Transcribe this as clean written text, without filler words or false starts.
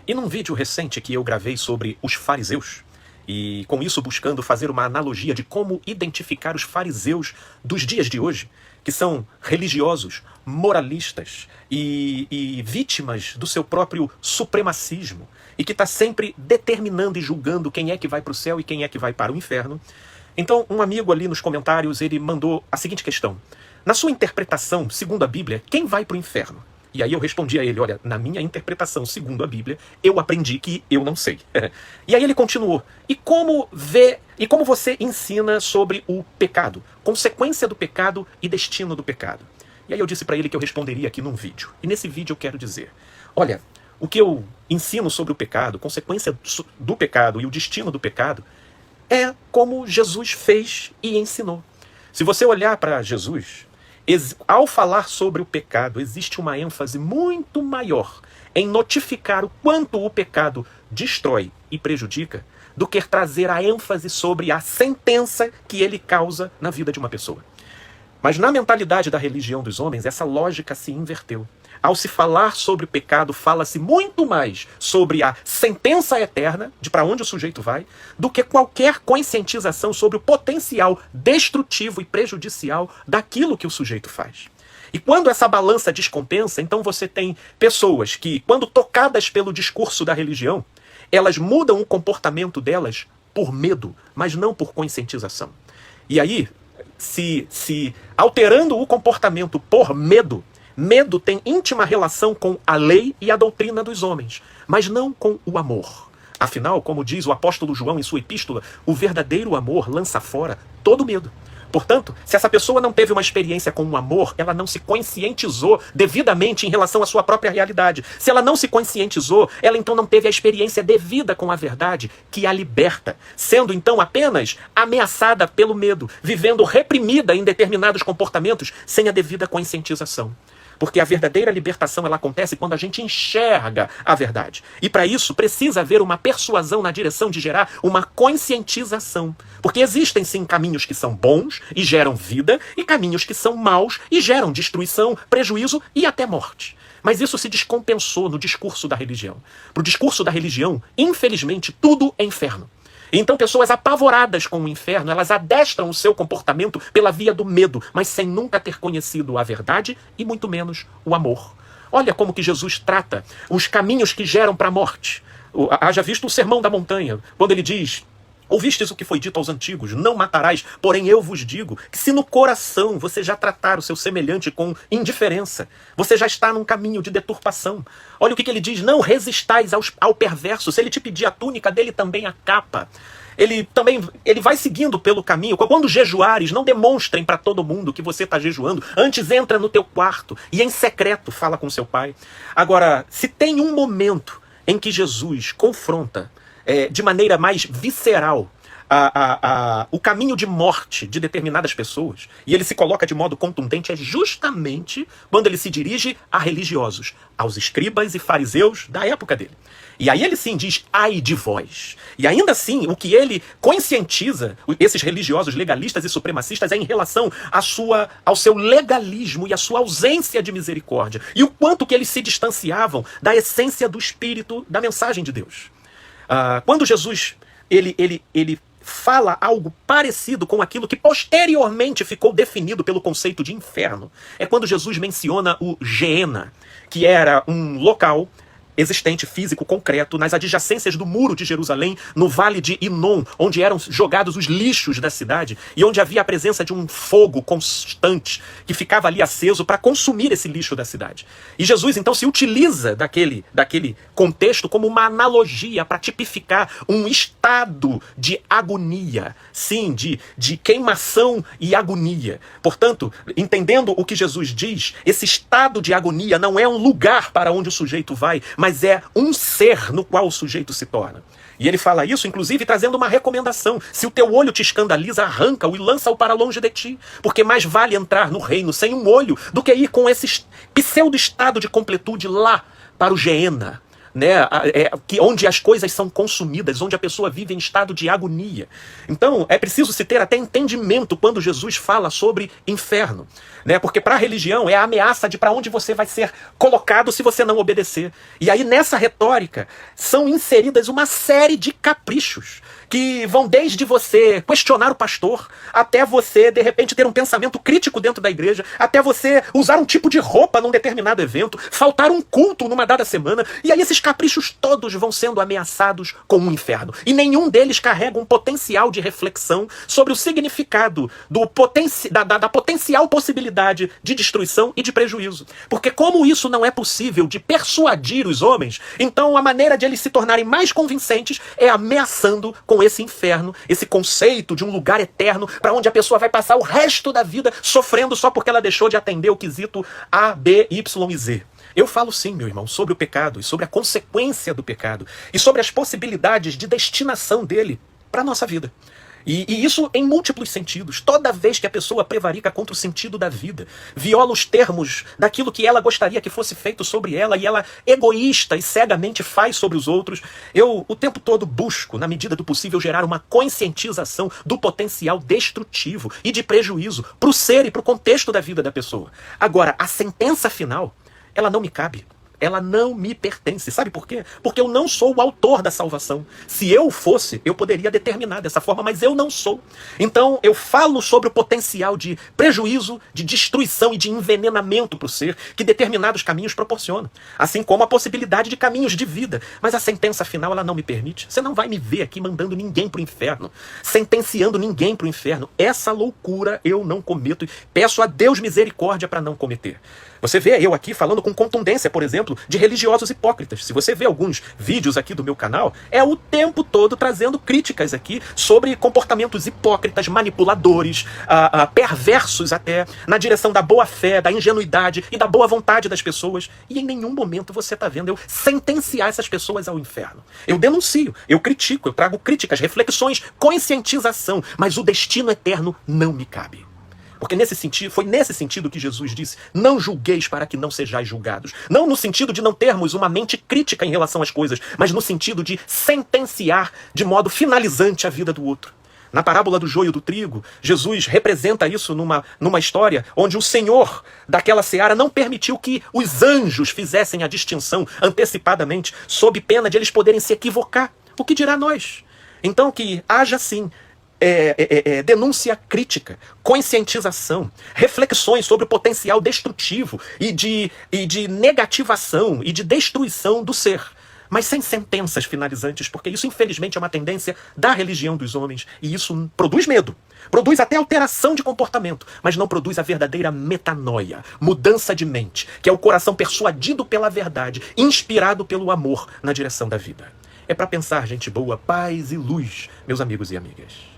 E num vídeo recente que eu gravei sobre os fariseus, e com isso buscando fazer uma analogia de como identificar os fariseus dos dias de hoje, que são religiosos, moralistas e vítimas do seu próprio supremacismo, e que está sempre determinando e julgando quem é que vai para o céu e quem é que vai para o inferno. Então, um amigo ali nos comentários, ele mandou a seguinte questão: na sua interpretação, segundo a Bíblia, quem vai para o inferno? E aí eu respondi a ele: olha, na minha interpretação, segundo a Bíblia, eu aprendi que eu não sei. E aí ele continuou: e como você ensina sobre o pecado, consequência do pecado e destino do pecado? E aí eu disse para ele que eu responderia aqui num vídeo. E nesse vídeo eu quero dizer: olha, o que eu ensino sobre o pecado, consequência do pecado e o destino do pecado, é como Jesus fez e ensinou. Se você olhar para Jesus, ao falar sobre o pecado, existe uma ênfase muito maior em notificar o quanto o pecado destrói e prejudica do que trazer a ênfase sobre a sentença que ele causa na vida de uma pessoa. Mas na mentalidade da religião dos homens, essa lógica se inverteu. Ao se falar sobre o pecado, fala-se muito mais sobre a sentença eterna, de para onde o sujeito vai, do que qualquer conscientização sobre o potencial destrutivo e prejudicial daquilo que o sujeito faz. E quando essa balança descompensa, então você tem pessoas que, quando tocadas pelo discurso da religião, elas mudam o comportamento delas por medo, mas não por conscientização. E aí, se alterando o comportamento por medo, medo tem íntima relação com a lei e a doutrina dos homens, mas não com o amor. Afinal, como diz o apóstolo João em sua epístola, o verdadeiro amor lança fora todo medo. Portanto, se essa pessoa não teve uma experiência com o amor, ela não se conscientizou devidamente em relação à sua própria realidade. Se ela não se conscientizou, ela então não teve a experiência devida com a verdade que a liberta, sendo então apenas ameaçada pelo medo, vivendo reprimida em determinados comportamentos sem a devida conscientização. Porque a verdadeira libertação ela acontece quando a gente enxerga a verdade. E para isso precisa haver uma persuasão na direção de gerar uma conscientização. Porque existem sim caminhos que são bons e geram vida, e caminhos que são maus e geram destruição, prejuízo e até morte. Mas isso se descompensou no discurso da religião. Para o discurso da religião, infelizmente, tudo é inferno. Então pessoas apavoradas com o inferno, elas adestram o seu comportamento pela via do medo, mas sem nunca ter conhecido a verdade e muito menos o amor. Olha como que Jesus trata os caminhos que geram para a morte. Haja visto o Sermão da Montanha, quando ele diz: ouvistes o que foi dito aos antigos, não matarás, porém eu vos digo que se no coração você já tratar o seu semelhante com indiferença, você já está num caminho de deturpação. Olha o que ele diz: não resistais ao perverso, se ele te pedir a túnica, dele também a capa. Ele vai seguindo pelo caminho. Quando jejuares, não demonstrem para todo mundo que você está jejuando, antes entra no teu quarto e em secreto fala com seu pai. Agora, se tem um momento em que Jesus confronta de maneira mais visceral o caminho de morte de determinadas pessoas, e ele se coloca de modo contundente, é justamente quando ele se dirige a religiosos, aos escribas e fariseus da época dele. E aí ele sim diz: ai de vós. E ainda assim, o que ele conscientiza esses religiosos legalistas e supremacistas é em relação ao seu legalismo e à sua ausência de misericórdia, e o quanto que eles se distanciavam da essência do espírito da mensagem de Deus. Quando Jesus ele fala algo parecido com aquilo que posteriormente ficou definido pelo conceito de inferno, é quando Jesus menciona o Geena, que era um local existente, físico, concreto, nas adjacências do muro de Jerusalém, no vale de Inom, onde eram jogados os lixos da cidade, e onde havia a presença de um fogo constante, que ficava ali aceso para consumir esse lixo da cidade. E Jesus então se utiliza daquele contexto como uma analogia para tipificar um estado de agonia, sim, de queimação e agonia. Portanto, entendendo o que Jesus diz, esse estado de agonia não é um lugar para onde o sujeito vai, mas é um ser no qual o sujeito se torna. E ele fala isso, inclusive, trazendo uma recomendação: se o teu olho te escandaliza, arranca-o e lança-o para longe de ti, porque mais vale entrar no reino sem um olho do que ir com esse pseudo-estado de completude lá para o Geena, né, onde as coisas são consumidas, onde a pessoa vive em estado de agonia. Então, é preciso se ter até entendimento quando Jesus fala sobre inferno, né? Porque para a religião é a ameaça de para onde você vai ser colocado se você não obedecer. E aí nessa retórica são inseridas uma série de caprichos que vão desde você questionar o pastor, até você, de repente, ter um pensamento crítico dentro da igreja, até você usar um tipo de roupa num determinado evento, faltar um culto numa dada semana, e aí esses caprichos todos vão sendo ameaçados com um inferno. E nenhum deles carrega um potencial de reflexão sobre o significado da potencial possibilidade de destruição e de prejuízo. Porque como isso não é possível de persuadir os homens, então a maneira de eles se tornarem mais convincentes é ameaçando com esse inferno, esse conceito de um lugar eterno para onde a pessoa vai passar o resto da vida sofrendo só porque ela deixou de atender o quesito A, B, Y e Z. Eu falo sim, meu irmão, sobre o pecado e sobre a consequência do pecado e sobre as possibilidades de destinação dele para a nossa vida. E isso em múltiplos sentidos. Toda vez que a pessoa prevarica contra o sentido da vida, viola os termos daquilo que ela gostaria que fosse feito sobre ela, e ela egoísta e cegamente faz sobre os outros, eu o tempo todo busco, na medida do possível, gerar uma conscientização do potencial destrutivo e de prejuízo para o ser e para o contexto da vida da pessoa. Agora, a sentença final, ela não me cabe. Ela não me pertence. Sabe por quê? Porque eu não sou o autor da salvação. Se eu fosse, eu poderia determinar dessa forma, mas eu não sou. Então, eu falo sobre o potencial de prejuízo, de destruição e de envenenamento para o ser que determinados caminhos proporcionam. Assim como a possibilidade de caminhos de vida. Mas a sentença final, ela não me permite. Você não vai me ver aqui mandando ninguém para o inferno, sentenciando ninguém para o inferno. Essa loucura eu não cometo e peço a Deus misericórdia para não cometer. Você vê eu aqui falando com contundência, por exemplo, de religiosos hipócritas. Se você vê alguns vídeos aqui do meu canal, é o tempo todo trazendo críticas aqui sobre comportamentos hipócritas, manipuladores, perversos até, na direção da boa-fé, da ingenuidade e da boa vontade das pessoas. E em nenhum momento você está vendo eu sentenciar essas pessoas ao inferno. Eu denuncio, eu critico, eu trago críticas, reflexões, conscientização, mas o destino eterno não me cabe. Porque foi nesse sentido que Jesus disse: não julgueis para que não sejais julgados. Não no sentido de não termos uma mente crítica em relação às coisas, mas no sentido de sentenciar de modo finalizante a vida do outro. Na parábola do joio do trigo, Jesus representa isso numa história onde o Senhor daquela seara não permitiu que os anjos fizessem a distinção antecipadamente, sob pena de eles poderem se equivocar. O que dirá nós? Então que haja sim denúncia crítica, conscientização, reflexões sobre o potencial destrutivo e de negativação e de destruição do ser. Mas sem sentenças finalizantes, porque isso infelizmente é uma tendência da religião dos homens, e isso produz medo, produz até alteração de comportamento, mas não produz a verdadeira metanoia, mudança de mente, que é o coração persuadido pela verdade, inspirado pelo amor na direção da vida. É para pensar, gente boa, paz e luz, meus amigos e amigas.